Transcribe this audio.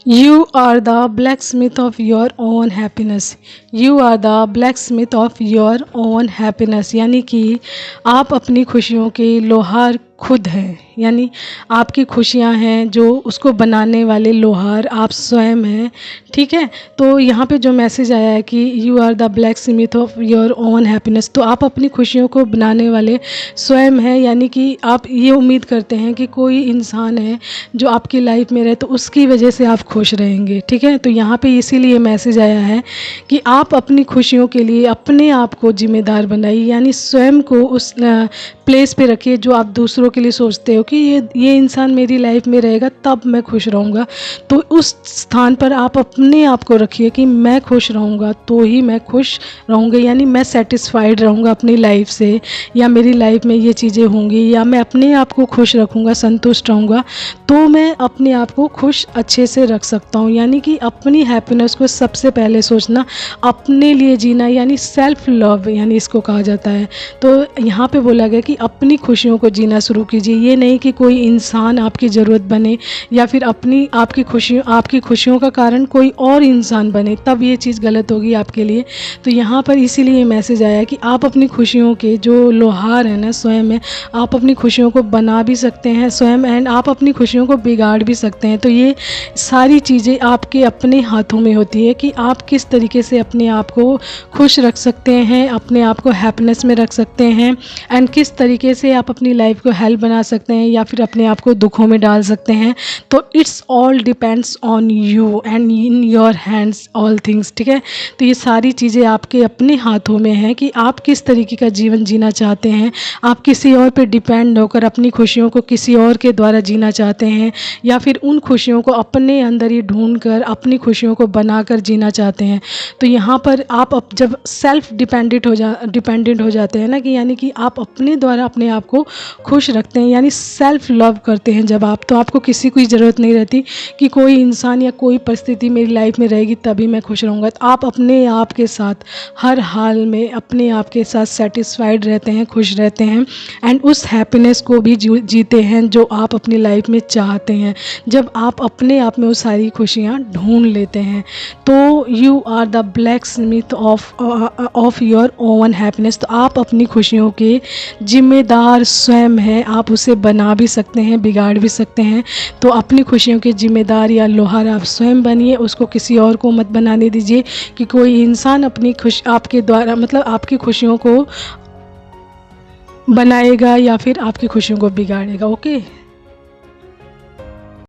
You are the blacksmith of your own happiness. You are the blacksmith of your own happiness. यानी कि आप अपनी खुशियों के लोहार खुद हैं। यानी आपकी खुशियां हैं जो उसको बनाने वाले लोहार आप स्वयं हैं। ठीक है, तो यहाँ पे जो मैसेज आया है कि you are the blacksmith of your own happiness, तो आप अपनी खुशियों को बनाने वाले स्वयं हैं। यानी कि आप ये उम्मीद करते हैं कि कोई इंसान है जो आपकी लाइफ में रहे तो उसकी वजह से आप खुश रहेंगे। ठीक है, तो यहाँ पे इसीलिए मैसेज आया है कि आप अपनी खुशियों के लिए अपने आप को जिम्मेदार बनाइए। यानी स्वयं को उस प्लेस पे रखिए जो आप दूसरों के लिए सोचते हो कि ये इंसान मेरी लाइफ में रहेगा तब मैं खुश रहूँगा। तो उस स्थान पर आप अपने आप को रखिए कि मैं खुश रहूँगा तो ही मैं खुश रहूँगा। यानी मैं सेटिस्फाइड रहूँगा अपनी लाइफ से, या मेरी लाइफ में ये चीज़ें होंगी, या मैं अपने आप को खुश रखूँगा, संतुष्ट रहूँगा, तो मैं अपने आप को खुश अच्छे से रख सकता हूँ। यानी कि अपनी हैप्पीनेस को सबसे पहले सोचना, अपने लिए जीना, यानी सेल्फ लव यानी इसको कहा जाता है। तो यहाँ पे बोला गया कि अपनी खुशियों को जीना शुरू कीजिए। ये नहीं कि कोई इंसान आपकी ज़रूरत बने या फिर आपकी खुशियों का कारण कोई और इंसान बने, तब ये चीज़ गलत होगी आपके लिए। तो यहाँ पर इसीलिए मैसेज आया कि आप अपनी खुशियों के जो लोहार हैं ना स्वयं है, आप अपनी खुशियों को बना भी सकते हैं स्वयं, एंड आप अपनी खुशियों को बिगाड़ भी सकते हैं। तो ये सारी चीज़ें आपके अपने हाथों में होती है कि आप किस तरीके से अपने आप को खुश रख सकते हैं, अपने आप को हैप्पीनेस में रख सकते हैं, एंड किस तरीके से आप अपनी लाइफ को हेल्प बना सकते हैं या फिर अपने आप को दुखों में डाल सकते हैं। तो it's all depends on you and in your hands all things. ठीक है, तो ये सारी चीज़ें आपके अपने हाथों में हैं कि आप किस तरीके का जीवन जीना चाहते हैं। आप किसी और पे डिपेंड होकर अपनी खुशियों को किसी और के द्वारा जीना चाहते हैं, या फिर उन खुशियों को अपने अंदर ही ढूंढ कर अपनी खुशियों को बनाकर जीना चाहते हैं। तो यहाँ पर आप जब सेल्फ डिपेंडेंट हो जाते हैं ना, कि यानी कि आप अपने द्वारा अपने आप को खुश रखते हैं, यानी सेल्फ लव करते हैं जब आप, तो आपको किसी की ज़रूरत नहीं रहती कि कोई इंसान या कोई परिस्थिति मेरी लाइफ में रहेगी तभी मैं खुश रहूँगा। तो आप अपने आप के साथ हर हाल में अपने आप के साथ सेटिस्फाइड रहते हैं, खुश रहते हैं, एंड उस हैप्पीनेस को भी जीते हैं जो आप अपनी लाइफ में चाहते हैं। जब आप अपने आप में वो सारी खुशियाँ ढूंढ लेते हैं, तो you are the blacksmith of your own happiness. तो आप अपनी खुशियों के जिम्मेदार स्वयं हैं, आप उसे बना भी सकते हैं, बिगाड़ भी सकते हैं। तो अपनी खुशियों के जिम्मेदार या लोहार आप स्वयं बनिए, उसको किसी और को मत बनाने दीजिए कि कोई इंसान अपनी आपके द्वारा मतलब आपकी खुशियों को बनाएगा या फिर आपकी खुशियों को बिगाड़ेगा। ओके।